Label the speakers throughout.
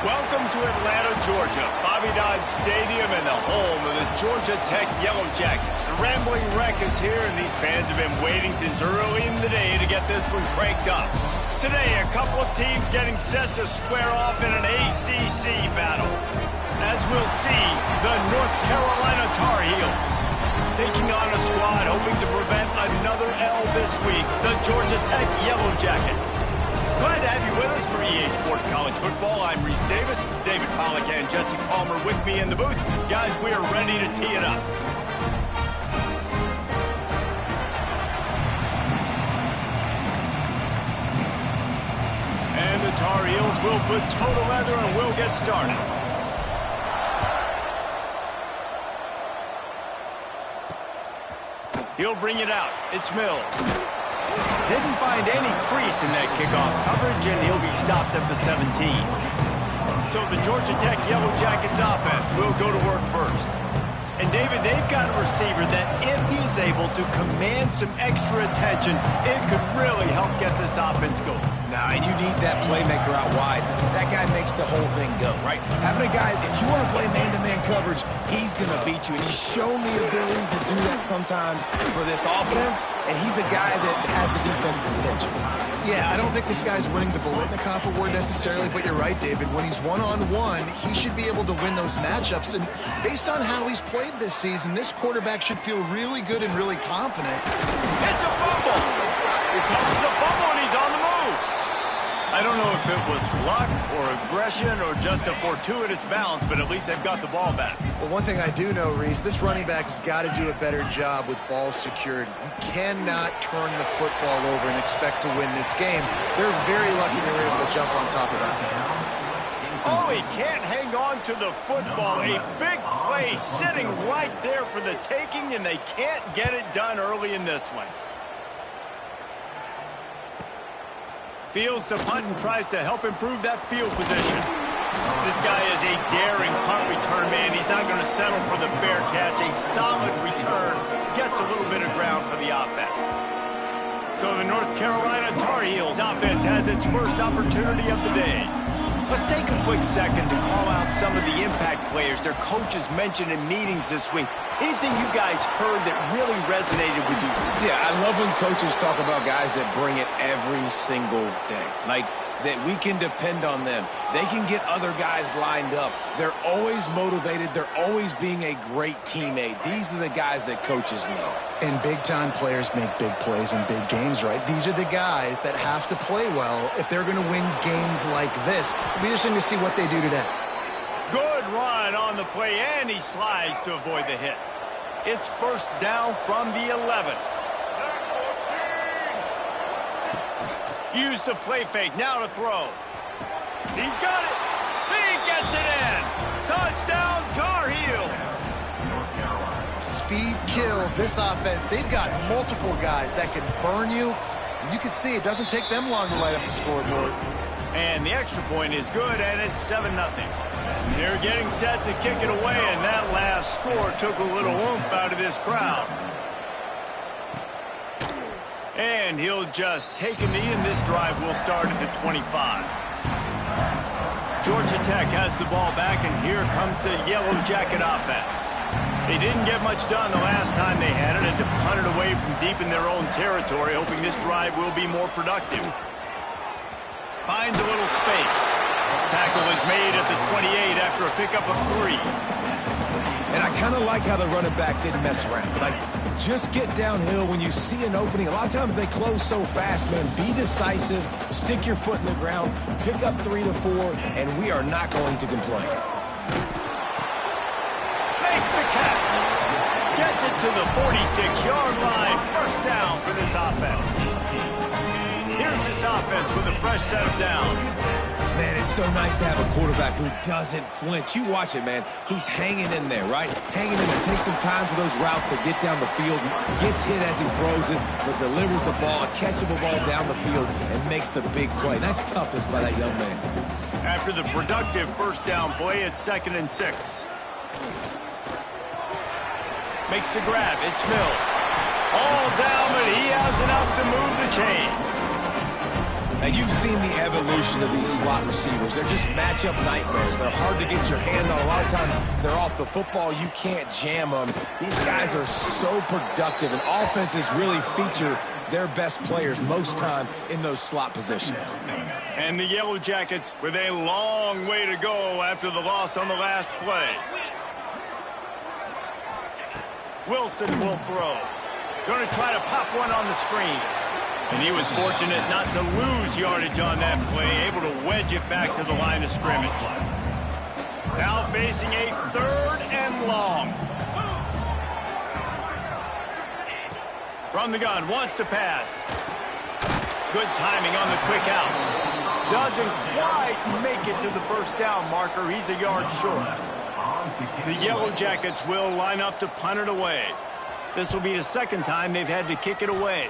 Speaker 1: Welcome to Atlanta, Georgia, Bobby Dodd Stadium and the home of the Georgia Tech Yellow Jackets. The Rambling Wreck is here, and these fans have been waiting since early in the day to get this one cranked up. Today, a couple of teams getting set to square off in an ACC battle. As we'll see, the North Carolina Tar Heels taking on a squad hoping to prevent another L this week, the Georgia Tech Yellow Jackets. Glad to have you with us for EA Sports College Football. I'm Reese Davis, David Pollack and Jesse Palmer with me in the booth. Guys, we are ready to tee it up. And the Tar Heels will put total leather and we'll get started. He'll bring it out. It's Mills. Didn't find any crease in that kickoff coverage, and he'll be stopped at the 17. So the Georgia Tech Yellow Jackets offense will go to work first. And David, they've got a receiver that if he's able to command some extra attention, it could really help get this offense going.
Speaker 2: Nah, and you need that playmaker out wide. That guy makes the whole thing go, right? Having a guy, if you want to play man-to-man coverage, he's going to beat you. And he's shown the ability to do that sometimes for this offense, and he's a guy that has the defense's attention.
Speaker 3: Yeah, I don't think this guy's winning the Bolitnikoff Award necessarily, but you're right, David. When he's one-on-one, he should be able to win those matchups. And based on how he's played this season, this quarterback should feel really good and really confident.
Speaker 1: It's a fumble! Recovers the fumble, and he's on the move! I don't know if it was luck or aggression or just a fortuitous bounce, but at least they've got the ball back.
Speaker 3: Well, one thing I do know, Reese, this running back has got to do a better job with ball security. You cannot turn the football over and expect to win this game. They're very lucky they were able to jump on top of that.
Speaker 1: Oh, he can't hang on to the football. A big play sitting right there for the taking, and they can't get it done early in this one. Fields to punt and tries to help improve that field position. This guy is a daring punt return man. He's not going to settle for the fair catch. A solid return gets a little bit of ground for the offense. So the North Carolina Tar Heels offense has its first opportunity of the day. Let's take a quick second to call out some of the impact players their coaches mentioned in meetings this week. Anything you guys heard that really resonated with you?
Speaker 2: Yeah, I love when coaches talk about guys that bring it every single day. Like, that we can depend on them. They can get other guys lined up. They're always motivated. They're always being a great teammate. These are the guys that coaches love.
Speaker 3: And big-time players make big plays in big games, right? These are the guys that have to play well if they're going to win games like this. It'll be interesting to see what they do today.
Speaker 1: Good run on the play, and he slides to avoid the hit. It's first down from the 11. Use the play fake, now to throw. He's got it. He gets it in. Touchdown, Tar Heels.
Speaker 3: Speed kills this offense. They've got multiple guys that can burn you. You can see it doesn't take them long to light up the scoreboard.
Speaker 1: And the extra point is good, and it's 7-0. They're getting set to kick it away, and that last score took a little oomph out of this crowd. And he'll just take a knee, and this drive will start at the 25. Georgia Tech has the ball back, and here comes the Yellow Jacket offense. They didn't get much done the last time they had it, and to punt it away from deep in their own territory, hoping this drive will be more productive. Finds a little space. Tackle is made at the 28 after a pickup of 3.
Speaker 2: And I kind of like how the running back didn't mess around. Like, just get downhill when you see an opening. A lot of times they close so fast, man. Be decisive, stick your foot in the ground, pick up 3 to 4, and we are not going to complain.
Speaker 1: Makes the catch. Gets it to the 46-yard line. First down for this offense. Here's this offense with a fresh set of downs.
Speaker 2: Man, it's so nice to have a quarterback who doesn't flinch. You watch it, man. He's hanging in there, right? Hanging in there. Takes some time for those routes to get down the field. Gets hit as he throws it, but delivers the ball, a catchable ball down the field, and makes the big play. Nice toughness by that young man.
Speaker 1: After the productive first down play, it's 2nd and 6. Makes the grab. It's Mills. All down, but he has enough to move the chains.
Speaker 2: Now, you've seen the evolution of these slot receivers. They're just matchup nightmares. They're hard to get your hand on. A lot of times, they're off the football. You can't jam them. These guys are so productive, and offenses really feature their best players most time in those slot positions.
Speaker 1: And the Yellow Jackets with a long way to go after the loss on the last play. Wilson will throw. Going to try to pop one on the screen. And he was fortunate not to lose yardage on that play, able to wedge it back to the line of scrimmage. Now facing a 3rd and long. From the gun, wants to pass. Good timing on the quick out. Doesn't quite make it to the first down marker. He's a yard short. The Yellow Jackets will line up to punt it away. This will be the 2nd time they've had to kick it away.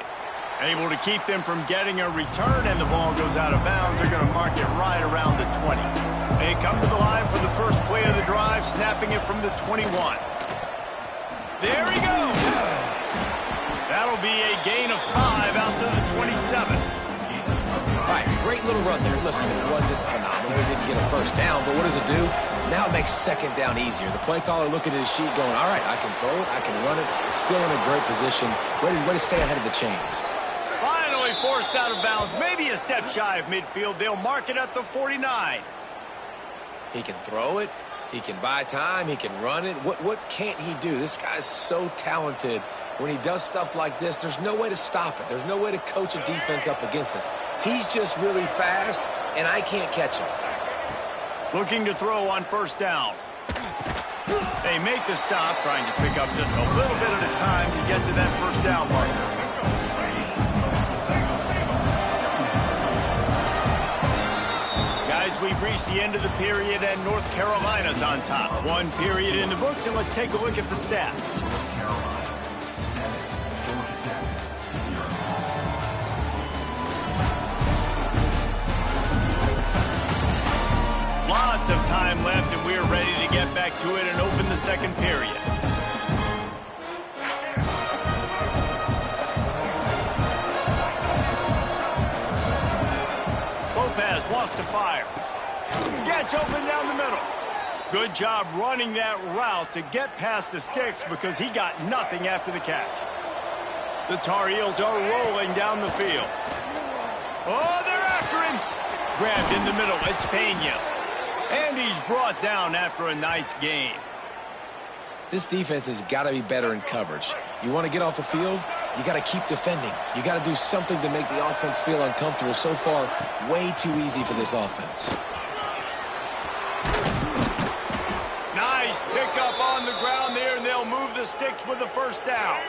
Speaker 1: Able to keep them from getting a return, and the ball goes out of bounds. They're going to mark it right around the 20. They come to the line for the first play of the drive, snapping it from the 21. There he goes. That'll be a gain of 5 out to the 27.
Speaker 2: All right, great little run there. Listen, it wasn't phenomenal. He didn't get a first down, but what does it do? Now it makes 2nd down easier. The play caller looking at his sheet going, all right, I can throw it, I can run it, still in a great position, ready to stay ahead of the chains.
Speaker 1: Finally forced out of bounds, maybe a step shy of midfield. They'll mark it at the 49.
Speaker 2: He can throw it, he can buy time, he can run it. What can't he do? This guy's so talented. When he does stuff like this, there's no way to stop it. There's no way to coach a defense up against this. He's just really fast, and I can't catch him.
Speaker 1: Looking to throw on 1st down. They make the stop, trying to pick up just a little bit at a time to get to that 1st down marker. Guys, we've reached the end of the period, and North Carolina's on top. 1 period in the books, and let's take a look at the stats. Lots of time left, and we're ready to get back to it and open the 2nd period. Lopez wants to fire. Gets open down the middle. Good job running that route to get past the sticks because he got nothing after the catch. The Tar Heels are rolling down the field. Oh, they're after him. Grabbed in the middle. It's Pena. And he's brought down after a nice gain.
Speaker 2: This defense has got to be better in coverage. You want to get off the field, you got to keep defending. You got to do something to make the offense feel uncomfortable. So far, way too easy for this offense.
Speaker 1: Nice pickup on the ground there, and they'll move the sticks with the 1st down.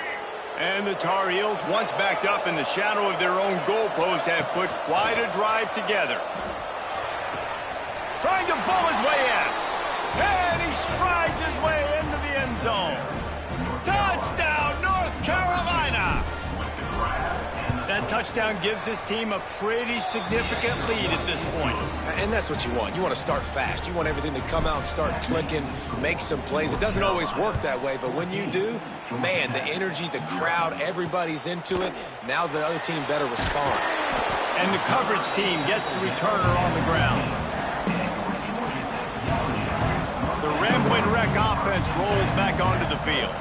Speaker 1: And the Tar Heels, once backed up in the shadow of their own goalpost, have put quite a drive together. Trying to bull his way in. And he strides his way into the end zone. Touchdown, North Carolina! That touchdown gives his team a pretty significant lead at this point.
Speaker 2: And that's what you want. You want to start fast. You want everything to come out and start clicking, make some plays. It doesn't always work that way, but when you do, man, the energy, the crowd, everybody's into it. Now the other team better respond.
Speaker 1: And the coverage team gets the returner on the ground. The Rambling Wreck offense rolls back onto the field.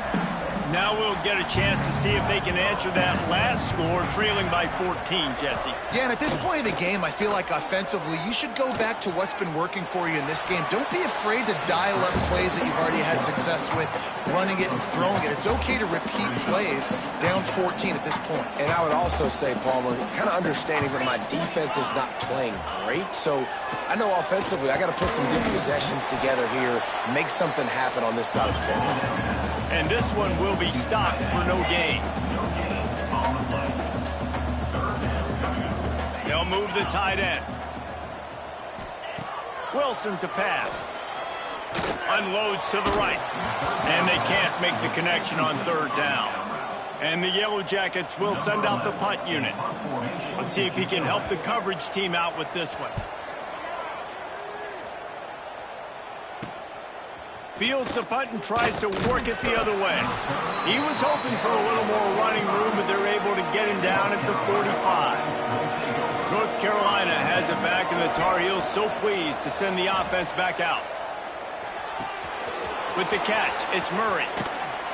Speaker 1: Now we'll get a chance to see if they can answer that last score, trailing by 14, Jesse.
Speaker 3: Yeah, and at this point of the game, I feel like offensively, you should go back to what's been working for you in this game. Don't be afraid to dial up plays that you've already had success with, running it and throwing it. It's okay to repeat plays down 14 at this point.
Speaker 2: And I would also say, Palmer, kind of understanding that my defense is not playing great, so I know offensively I got to put some good possessions together here, make something happen on this side of the football.
Speaker 1: And this one will be stopped for no gain. They'll move the tight end. Wilson to pass. Unloads to the right. And they can't make the connection on 3rd down. And the Yellow Jackets will send out the punt unit. Let's see if he can help the coverage team out with this one. Fields the punt and tries to work it the other way. He was hoping for a little more running room, but they're able to get him down at the 45. North North Carolina has it back, and the Tar Heels so pleased to send the offense back out. With the catch, it's Murray.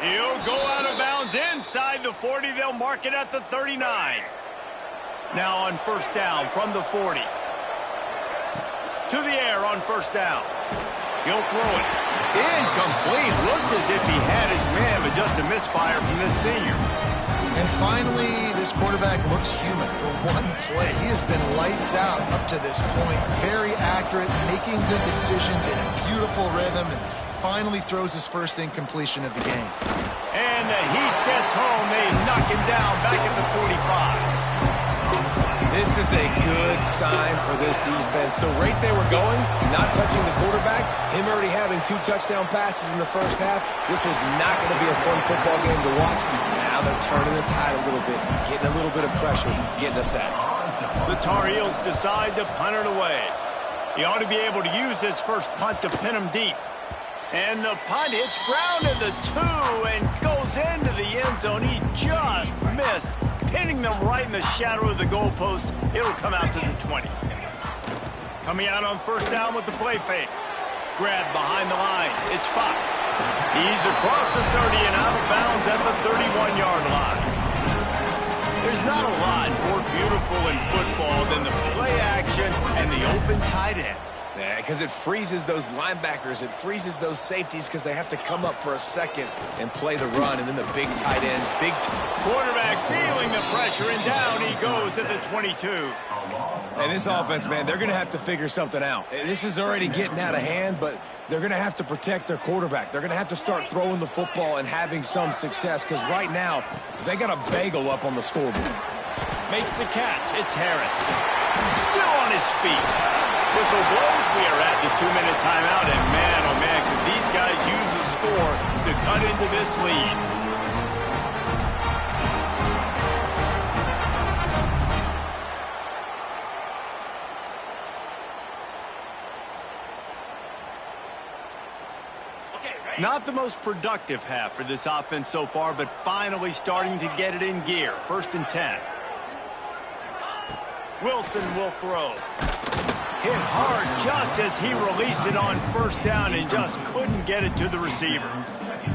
Speaker 1: He'll go out of bounds inside the 40. They'll mark it at the 39. Now on first down from the 40. To the air on first down. He'll throw it. Incomplete. Looked as if he had his man, but just a misfire from this senior.
Speaker 3: And finally, this quarterback looks human for one play. He has been lights out up to this point. Very accurate, making good decisions in a beautiful rhythm, and finally throws his first incompletion of the game.
Speaker 1: And the heat gets home. They knock him down back at the 45.
Speaker 2: This is a good sign for this defense. The rate they were going, not touching the quarterback, him already having 2 touchdown passes in the first half, this was not going to be a fun football game to watch. Now they're turning the tide a little bit, getting a little bit of pressure, getting a sack.
Speaker 1: The Tar Heels decide to punt it away. He ought to be able to use his first punt to pin him deep. And the punt hits ground at the 2 and goes into the end zone. He just missed, pinning them right in the shadow of the goalpost. It'll come out to the 20. Coming out on first down with the play fake. Grab behind the line. It's Fox. He's across the 30 and out of bounds at the 31-yard line. There's not a lot more beautiful in football than the play action and the open tight end.
Speaker 2: Yeah, because it freezes those linebackers. It freezes those safeties because they have to come up for a second and play the run. And then the big tight ends,
Speaker 1: quarterback feeling the pressure, and down he goes at the 22.
Speaker 2: And this offense, man, they're going to have to figure something out. This is already getting out of hand, but they're going to have to protect their quarterback. They're going to have to start throwing the football and having some success because right now they got a bagel up on the scoreboard.
Speaker 1: Makes the catch. It's Harris. Still on his feet. Whistle blows. We are at the 2-minute timeout, and man, oh man, could these guys use a score to cut into this lead. Not the most productive half for this offense so far, but finally starting to get it in gear. 1st and 10. Wilson will throw. Hit hard just as he released it on first down and just couldn't get it to the receiver.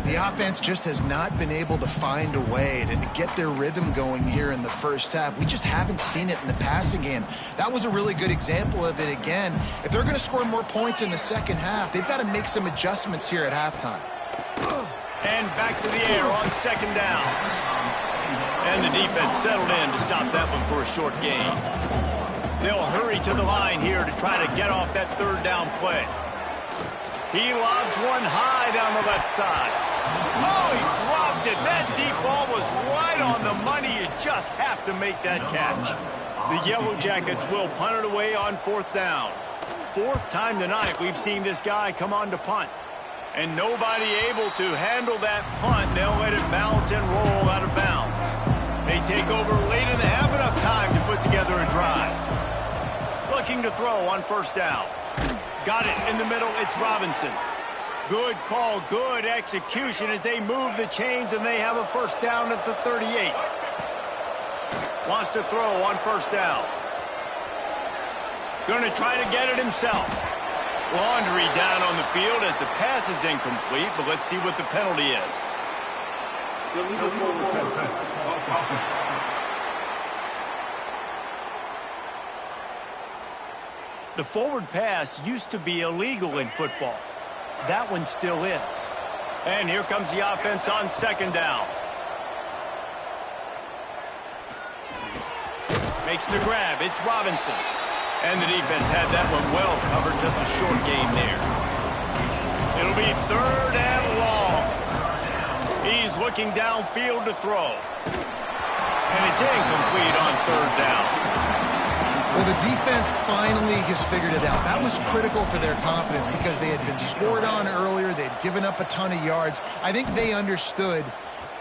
Speaker 3: The offense just has not been able to find a way to get their rhythm going here in the first half. We just haven't seen it in the passing game. That was a really good example of it again. If they're going to score more points in the second half, they've got to make some adjustments here at halftime.
Speaker 1: And back to the air on second down. And the defense settled in to stop that one for a short gain. They'll hurry to the line here to try to get off that third down play. He lobs one high down the left side. Oh, he dropped it. That deep ball was right on the money. You just have to make that catch. The Yellow Jackets will punt it away on 4th down. 4th time tonight we've seen this guy come on to punt. And nobody able to handle that punt. They'll let it bounce and roll out of bounds. They take over late in the half, enough time to put together a drive. Looking to throw on first down. Got it in the middle. It's Robinson. Good call, good execution as they move the chains, and they have a first down at the 38. Wants to throw on first down. Going to try to get it himself. Laundry down on the field as the pass is incomplete, but let's see what the penalty is. The forward pass used to be illegal in football. That one still is. And here comes the offense on second down. Makes the grab. It's Robinson. And the defense had that one well covered. Just a short game there. It'll be 3rd and long. He's looking downfield to throw. And it's incomplete on 3rd down.
Speaker 3: Well, the defense finally has figured it out. That was critical for their confidence because they had been scored on earlier. They had given up a ton of yards. I think they understood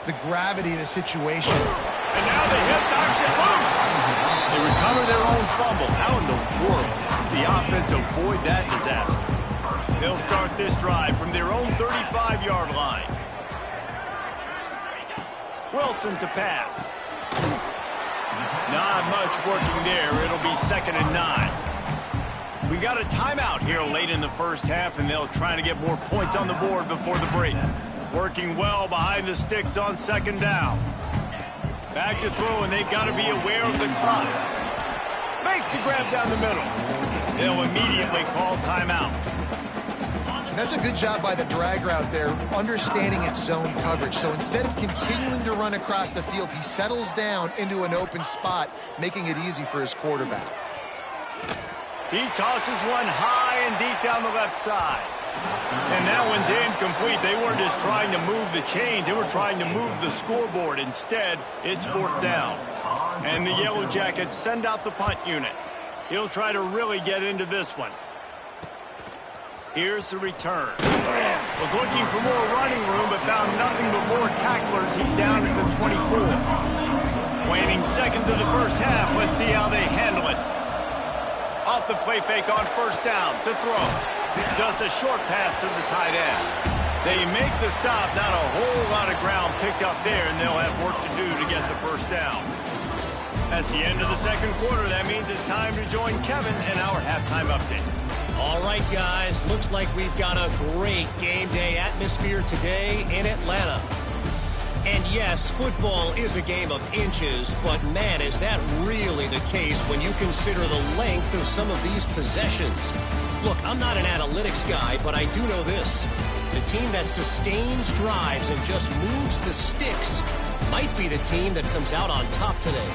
Speaker 3: the gravity of the situation.
Speaker 1: And now the hit knocks it loose. They recover their own fumble. How in the world did the offense avoid that disaster? They'll start this drive from their own 35-yard line. Wilson to pass. Not much working there. It'll be 2nd and 9. We got a timeout here late in the first half, and they'll try to get more points on the board before the break. Working well behind the sticks on 2nd down. Back to throw, and they've got to be aware of the clock. Makes the grab down the middle. They'll immediately call timeout.
Speaker 3: That's a good job by the drag route there, understanding its zone coverage. So instead of continuing to run across the field, he settles down into an open spot, making it easy for his quarterback.
Speaker 1: He tosses one high and deep down the left side. And that one's incomplete. They weren't just trying to move the chains. They were trying to move the scoreboard. Instead, it's 4th down. And the Yellow Jackets send out the punt unit. He'll try to really get into this one. Here's the return. Was looking for more running room, but found nothing but more tacklers. He's down at the 24. Waning seconds of the first half. Let's see how they handle it. Off the play fake on 1st down to throw. Just a short pass to the tight end. They make the stop. Not a whole lot of ground picked up there, and they'll have work to do to get the 1st down. That's the end of the 2nd quarter. That means it's time to join Kevin in our halftime update.
Speaker 4: All right, guys, looks like we've got a great game day atmosphere today in Atlanta. And yes, football is a game of inches, but man, is that really the case when you consider the length of some of these possessions. Look, I'm not an analytics guy, but I do know this. The team that sustains drives and just moves the sticks might be the team that comes out on top today.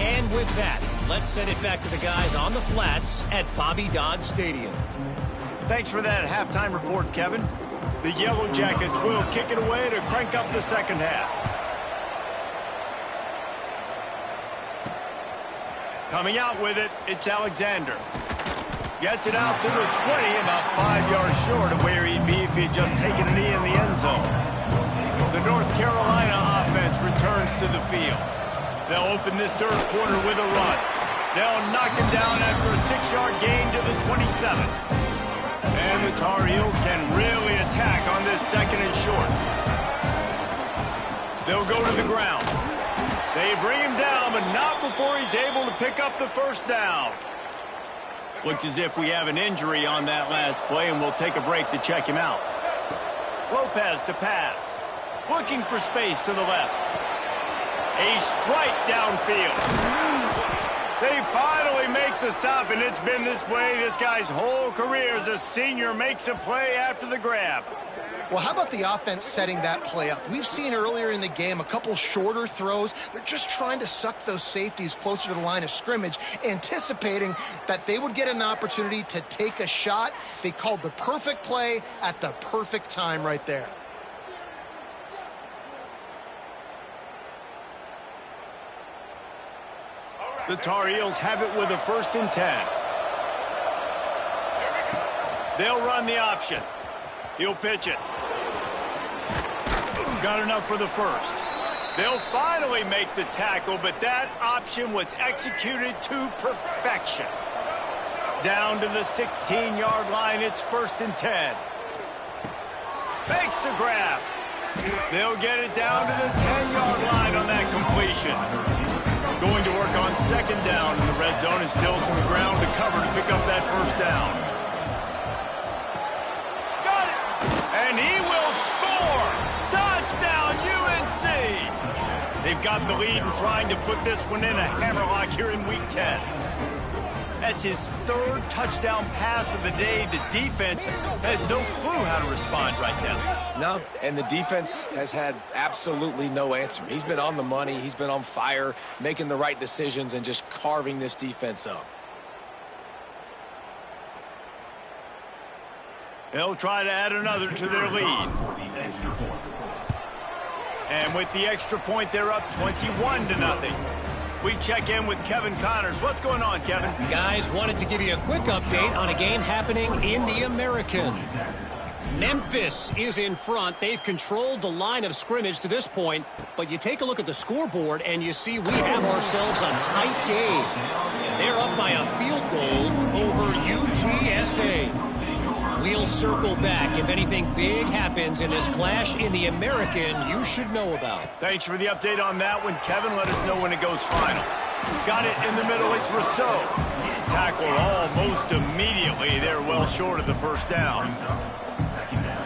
Speaker 4: And with that, let's send it back to the guys on the flats at Bobby Dodd Stadium.
Speaker 1: Thanks for that halftime report, Kevin. The Yellow Jackets will kick it away to crank up the 2nd half. Coming out with it, it's Alexander. Gets it out to the 20, about 5 yards short of where he'd be if he had just taken a knee in the end zone. The North Carolina offense returns to the field. They'll open this 3rd quarter with a run. They'll knock him down after a 6-yard gain to the 27. And the Tar Heels can really attack on this 2nd and short. They'll go to the ground. They bring him down, but not before he's able to pick up the 1st down. Looks as if we have an injury on that last play, and we'll take a break to check him out. Lopez to pass. Looking for space to the left. A strike downfield. They finally make the stop, and it's been this way this guy's whole career as a senior makes a play after the grab.
Speaker 3: Well, how about the offense setting that play up? We've seen earlier in the game a couple shorter throws. They're just trying to suck those safeties closer to the line of scrimmage, anticipating that they would get an opportunity to take a shot. They called the perfect play at the perfect time right there.
Speaker 1: The Tar Heels have it with a 1st and 10. They'll run the option. He'll pitch it. Got enough for the 1st. They'll finally make the tackle, but that option was executed to perfection. Down to the 16-yard line, it's 1st and 10. Makes the grab. They'll get it down to the 10-yard line on that completion. Going to work on 2nd down in the red zone, and still some ground to cover to pick up that 1st down. Got it! And he will score! Touchdown, UNC! They've got the lead and trying to put this one in a hammerlock here in Week 10. That's his 3rd touchdown pass of the day. The defense has no clue how to respond right now.
Speaker 2: No, and the defense has had absolutely no answer. He's been on the money. He's been on fire, making the right decisions and just carving this defense up.
Speaker 1: They'll try to add another to their lead. And with the extra point, they're up 21-0. We check in with Kevin Connors. What's going on, Kevin?
Speaker 4: Guys, wanted to give you a quick update on a game happening in the American. Memphis is in front. They've controlled the line of scrimmage to this point, but you take a look at the scoreboard and you see we have ourselves a tight game. They're up by a field goal over UTSA. We'll circle back. If anything big happens in this clash in the American, you should know about.
Speaker 1: Thanks for the update on that one, Kevin. Let us know when it goes final. Got it in the middle. It's Rousseau. Tackled almost immediately. They're well short of the first down.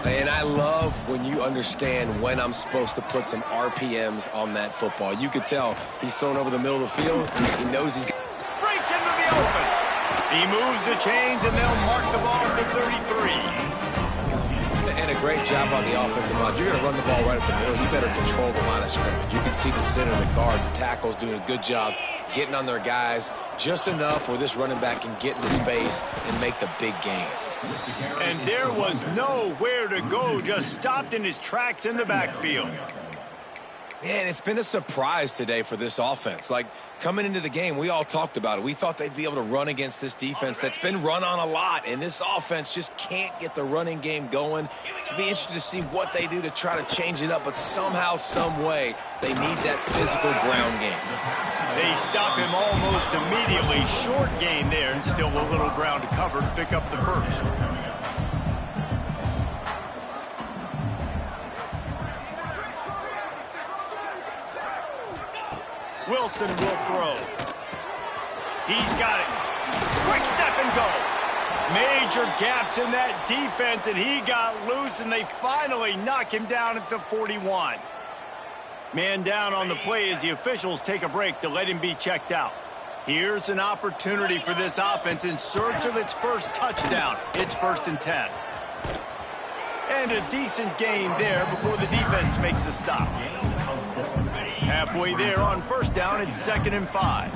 Speaker 2: And I love when you understand when I'm supposed to put some RPMs on that football. You could tell he's thrown over the middle of the field. He knows he's...
Speaker 1: Breaks into the open. He moves the chains, and they'll mark the ball at the 33.
Speaker 2: And a great job on the offensive line. You're going to run the ball right at the middle. You better control the line of scrimmage. You can see the center, the guard, the tackles doing a good job getting on their guys just enough where this running back can get into space and make the big game.
Speaker 1: And there was nowhere to go, just stopped in his tracks in the backfield.
Speaker 2: Man, it's been a surprise today for this offense. Like, coming into the game, we all talked about it. We thought they'd be able to run against this defense that's been run on a lot, and this offense just can't get the running game going. It'll be interesting to see what they do to try to change it up, but somehow, some way, they need that physical ground game.
Speaker 1: They stop him almost immediately. Short gain there, and still a little ground to cover to pick up the first. Wilson will throw. He's got it. Quick step and go. Major gaps in that defense, and he got loose, and they finally knock him down at the 41. Man down on the play as the officials take a break to let him be checked out. Here's an opportunity for this offense in search of its first touchdown. It's 1st and 10. And a decent gain there before the defense makes the stop. Halfway there on 1st down, it's 2nd and 5.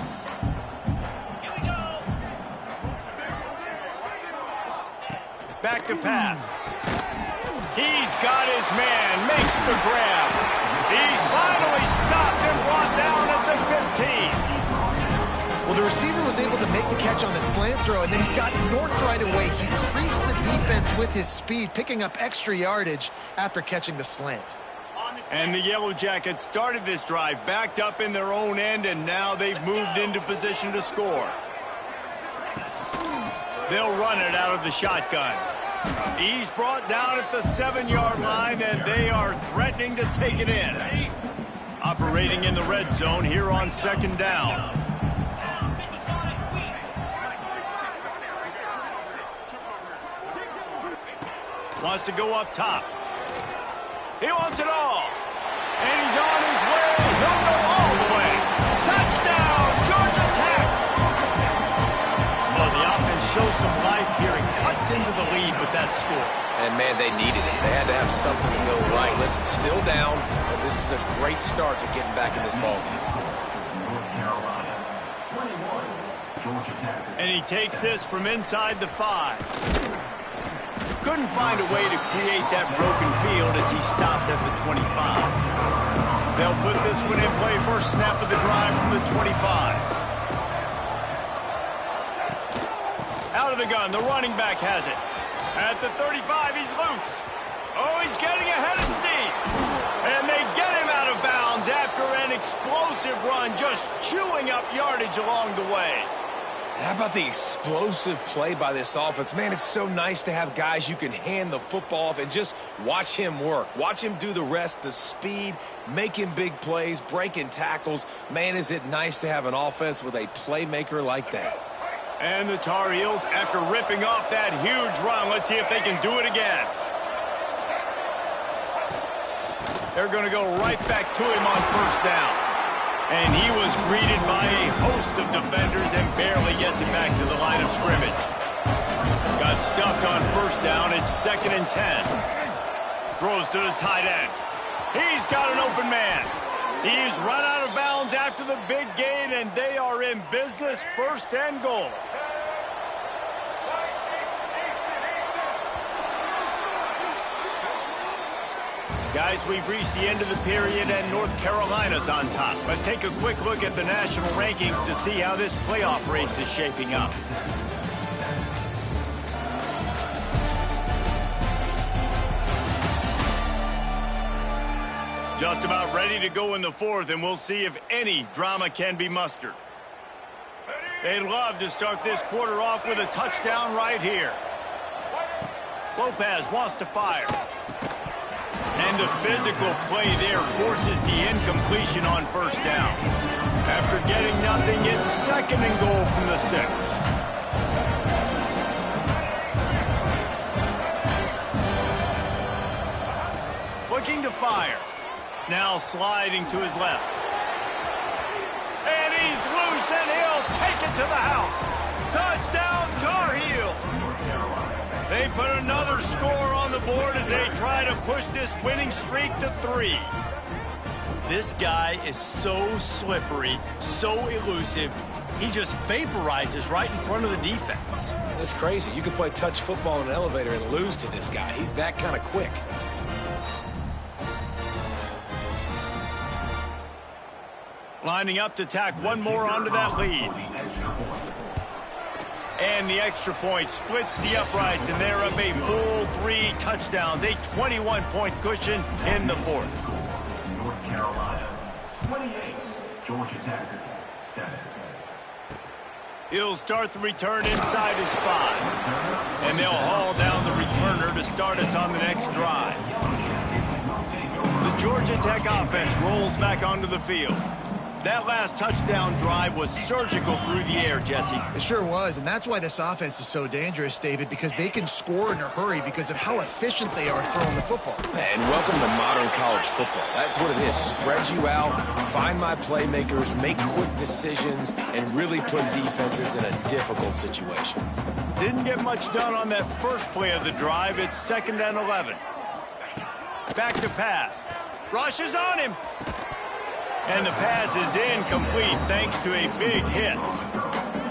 Speaker 1: Back to pass. He's got his man, makes the grab. He's finally stopped and brought down at the 15.
Speaker 3: Well, the receiver was able to make the catch on the slant throw, and then he got north right away. He creased the defense with his speed, picking up extra yardage after catching the slant.
Speaker 1: And the Yellow Jackets started this drive backed up in their own end, and now they've moved into position to score. They'll run it out of the shotgun. He's brought down at the 7-yard line, and they are threatening to take it in. Operating in the red zone here on 2nd down. Wants to go up top. He wants it all. And he's on his way. He'll go all the way. Touchdown, Georgia Tech. Well, the offense shows some life here and cuts into the lead with that score.
Speaker 2: And, man, they needed it. They had to have something to go right. Listen, still down, but this is a great start to getting back in this ballgame.
Speaker 1: And he takes this from inside the 5. Couldn't find a way to create that broken field as he stopped at the 25. They'll put this one in play. First snap of the drive from the 25. Out of the gun, the running back has it. At the 35, he's loose. Oh, he's getting ahead of steam. And they get him out of bounds after an explosive run, just chewing up yardage along the way.
Speaker 2: How about the explosive play by this offense? Man, it's so nice to have guys you can hand the football off and just watch him work. Watch him do the rest, the speed, making big plays, breaking tackles. Man, is it nice to have an offense with a playmaker like that.
Speaker 1: And the Tar Heels, after ripping off that huge run, let's see if they can do it again. They're going to go right back to him on 1st down. And he was greeted by a host of defenders and barely gets it back to the line of scrimmage. Got stuffed on 1st down. It's 2nd and 10. Throws to the tight end. He's got an open man. He's run out of bounds after the big gain, and they are in business. 1st and goal. Guys, we've reached the end of the period, and North Carolina's on top. Let's take a quick look at the national rankings to see how this playoff race is shaping up. Just about ready to go in the 4th, and we'll see if any drama can be mustered. They'd love to start this quarter off with a touchdown right here. Lopez wants to fire. And the physical play there forces the incompletion on 1st down. After getting nothing, it's 2nd and goal from the 6. Looking to fire. Now sliding to his left. And he's loose, and he'll take it to the house. Touchdown, Tar Heels. They put another score on the board as they try to push this winning streak to 3. This guy is so slippery, so elusive. He just vaporizes right in front of the defense.
Speaker 2: It's crazy. You could play touch football in an elevator and lose to this guy. He's that kind of quick.
Speaker 1: Lining up to tack one more onto that lead. And the extra point splits the uprights, and they're up a full 3 touchdowns, a 21-point cushion in the 4th.
Speaker 5: North Carolina, 28, Georgia Tech, 7.
Speaker 1: He'll start the return inside his 5. And they'll haul down the returner to start us on the next drive. The Georgia Tech offense rolls back onto the field. That last touchdown drive was surgical through the air, Jesse.
Speaker 3: It sure was, and that's why this offense is so dangerous, David, because they can score in a hurry because of how efficient they are throwing the football.
Speaker 2: And welcome to modern college football. That's what it is. Spread you out, find my playmakers, make quick decisions, and really put defenses in a difficult situation.
Speaker 1: Didn't get much done on that first play of the drive. It's 2nd and 11. Back to pass. Rush is on him. And the pass is incomplete thanks to a big hit.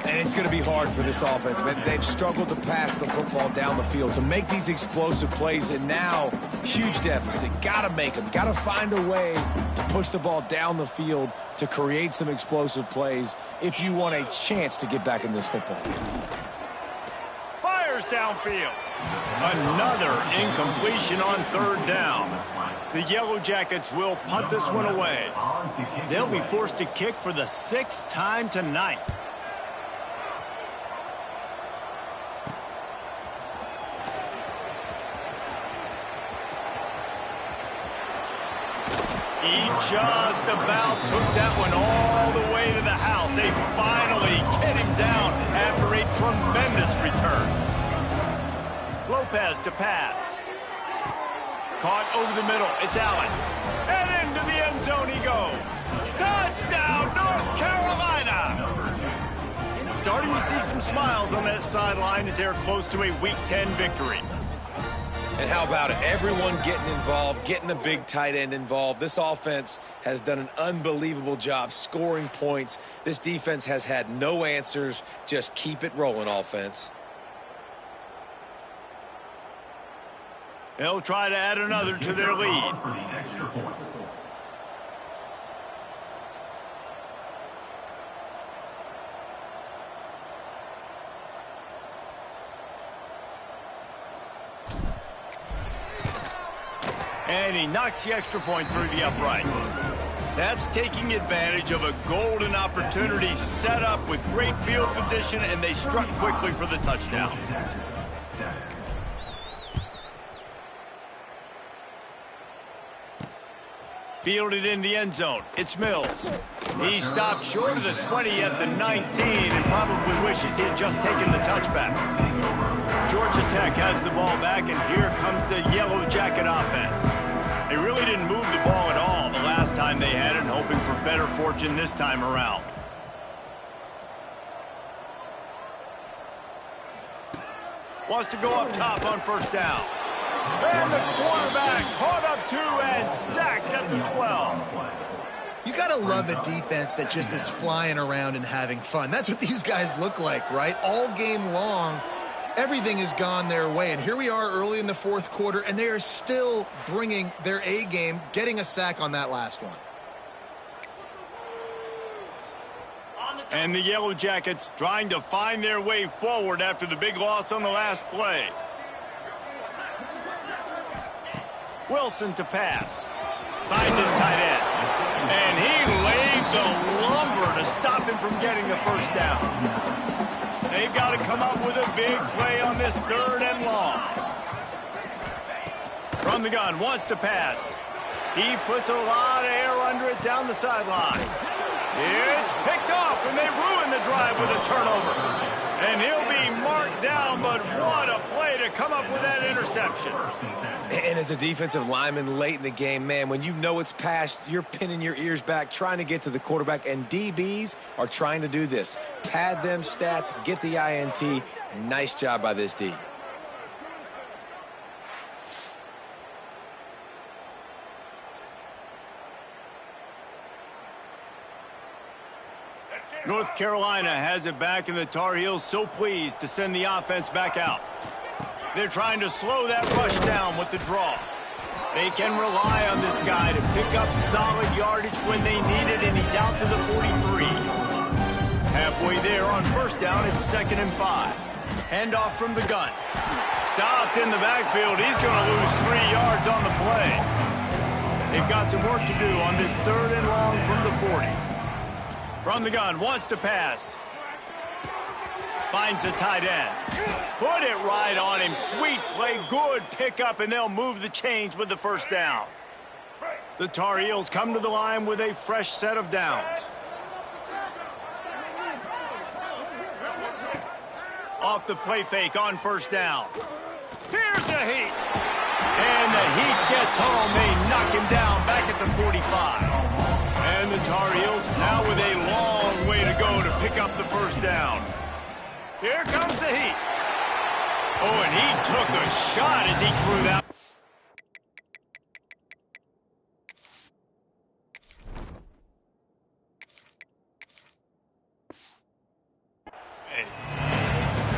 Speaker 2: And it's going to be hard for this offense, man. They've struggled to pass the football down the field, to make these explosive plays, and now, huge deficit. Got to make them. Got to find a way to push the ball down the field to create some explosive plays if you want a chance to get back in this football game.
Speaker 1: Fires downfield. Another incompletion on 3rd down. The Yellow Jackets will punt this one away. They'll be forced to kick for the 6th time tonight. He just about took that one all the way to the house. They finally get him down after a tremendous return. Lopez to pass. Caught over the middle. It's Allen. And into the end zone he goes. Touchdown, North Carolina! Starting to see some smiles on that sideline as they're close to a Week 10 victory.
Speaker 2: And how about it? Everyone getting involved, getting the big tight end involved. This offense has done an unbelievable job scoring points. This defense has had no answers. Just keep it rolling, offense.
Speaker 1: They'll try to add another to their lead. And he knocks the extra point through the uprights. That's taking advantage of a golden opportunity set up with great field position, and they struck quickly for the touchdown. Fielded in the end zone. It's Mills. He stopped short of the 20 at the 19 and probably wishes he had just taken the touchback. Georgia Tech has the ball back, and here comes the Yellow Jacket offense. They really didn't move the ball at all the last time they had it, and hoping for better fortune this time around. Wants to go up top on 1st down. And the quarterback caught up 2 and sacked at the 12.
Speaker 3: You got to love a defense that just is flying around and having fun. That's what these guys look like, right? All game long, everything has gone their way. And here we are early in the 4th quarter, and they are still bringing their A game, getting a sack on that last one.
Speaker 1: And the Yellow Jackets trying to find their way forward after the big loss on the last play. Wilson to pass. Finds his tight end. And he laid the lumber to stop him from getting the 1st down. They've got to come up with a big play on this 3rd and long. From the gun, wants to pass. He puts a lot of air under it down the sideline. It's picked off, and they ruin the drive with a turnover. And he'll be marked down, but what a play to come up with that interception.
Speaker 2: And as a defensive lineman late in the game, man, when you know it's past, you're pinning your ears back, trying to get to the quarterback, and DBs are trying to do this. Pad them stats, get the INT. Nice job by this D.
Speaker 1: North Carolina has it back, and the Tar Heels so pleased to send the offense back out. They're trying to slow that rush down with the draw. They can rely on this guy to pick up solid yardage when they need it, and he's out to the 43. Halfway there on first down, it's 2nd and 5. Handoff from the gun. Stopped in the backfield. He's going to lose 3 yards on the play. They've got some work to do on this 3rd and long from the 40. From the gun, wants to pass. Finds the tight end. Put it right on him. Sweet play, good pickup, and they'll move the chains with the first down. The Tar Heels come to the line with a fresh set of downs. Off the play fake on first down. Here's the heat. And the heat gets home. They knock him down back at the 45. And the Tar Heels now with a long way to go to pick up the first down. Here comes the heat. Oh, and he took a shot as he threw that.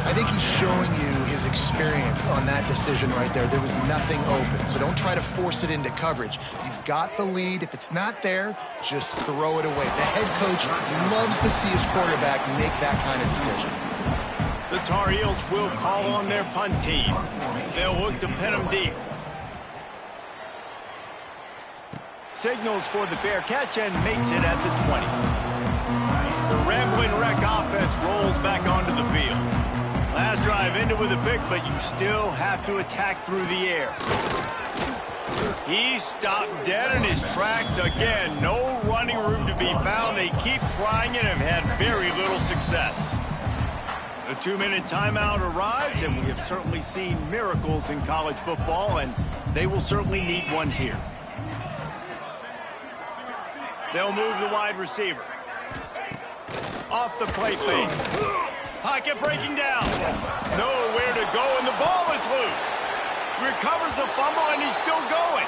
Speaker 3: I think he's showing you his experience on that decision right there. There was nothing open, so don't try to force it into coverage. You've got the lead. If it's not there, just throw it away. The head coach loves to see his quarterback make that kind of decision.
Speaker 1: The Tar Heels will call on their punt team. They'll look to pin them deep. Signals for the fair catch and makes it at the 20. The Rambling Wreck offense rolls back onto the field. Last drive ended with a pick, but you still have to attack through the air. He stopped dead in his tracks again. No running room to be found. They keep trying it and have had very little success. The 2-minute timeout arrives, and we have certainly seen miracles in college football, and they will certainly need one here. They'll move the wide receiver. Off the play fake. Pocket breaking down. Nowhere to go, and the ball is loose. Recovers the fumble, and he's still going.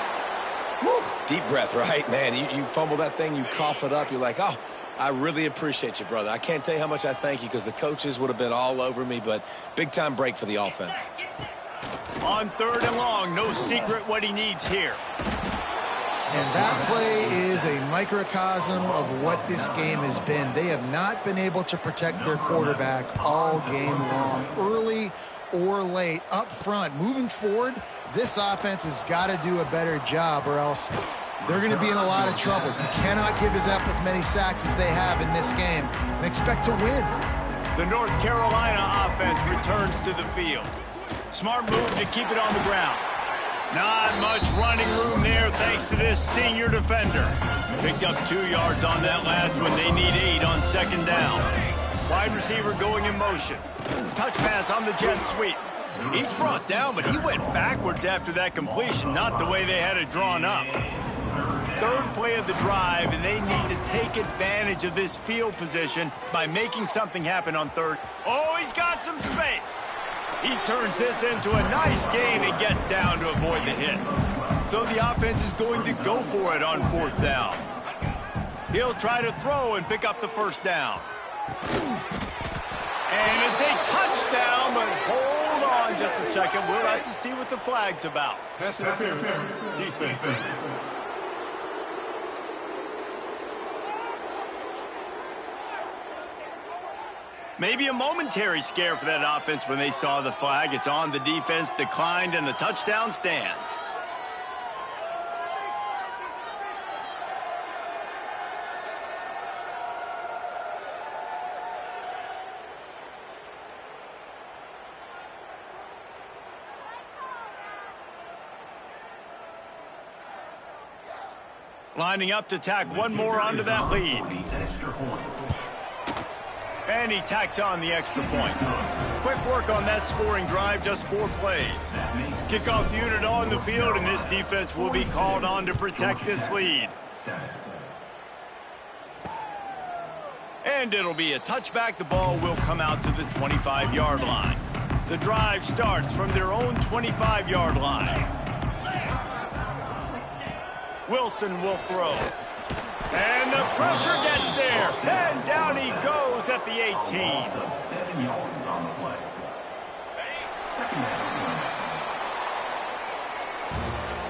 Speaker 2: Woo. Deep breath, right, man? You fumble that thing, you cough it up, you're like, oh, I really appreciate you, brother. I can't tell you how much I thank you because the coaches would have been all over me, but big-time break for the offense.
Speaker 1: On 3rd and long, no secret what he needs here.
Speaker 3: And that play is a microcosm of what this game has been. They have not been able to protect their quarterback all game long, early or late, up front. Moving forward, this offense has got to do a better job or else they're going to be in a lot of trouble. You cannot give up as many sacks as they have in this game and expect to win.
Speaker 1: The North Carolina offense returns to the field. Smart move to keep it on the ground. Not much running room there thanks to this senior defender. Picked up 2 yards on that last one. They need 8 on 2nd down. Wide receiver going in motion. Touch pass on the jet sweep. He's brought down, but he went backwards after that completion, not the way they had it drawn up. 3rd play of the drive, and they need to take advantage of this field position by making something happen on 3rd. Oh, he's got some space. He turns this into a nice gain and gets down to avoid the hit. So the offense is going to go for it on 4th down. He'll try to throw and pick up the first down. And it's a touchdown, but hold on just a second. We'll have to see what the flag's about.
Speaker 6: Pass interference, defense.
Speaker 1: Maybe a momentary scare for that offense when they saw the flag. It's on, the defense declined, and the touchdown stands. Lining up to tack one more onto that lead. And he tacks on the extra point. Quick work on that scoring drive, just 4 plays. Kickoff unit on the field, and this defense will be called on to protect this lead. And it'll be a touchback. The ball will come out to the 25-yard line. The drive starts from their own 25-yard line. Wilson will throw. And the pressure gets there. And down he goes at the 18.
Speaker 5: 7 yards on the play.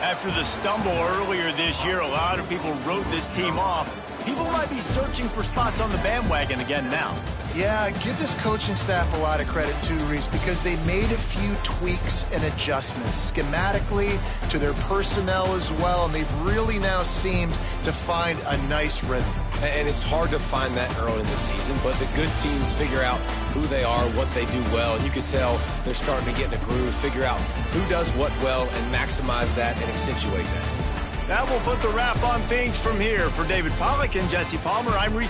Speaker 1: After the stumble earlier this year, a lot of people wrote this team off. People might be searching for spots on the bandwagon again now.
Speaker 3: Yeah, give this coaching staff a lot of credit too, Reese, because they made a few tweaks and adjustments schematically to their personnel as well, and they've really now seemed to find a nice rhythm.
Speaker 2: And it's hard to find that early in the season, but the good teams figure out who they are, what they do well, and you can tell they're starting to get in a groove, figure out who does what well, and maximize that and accentuate that.
Speaker 1: That will put the wrap on things from here. For David Pollack and Jesse Palmer, I'm Reese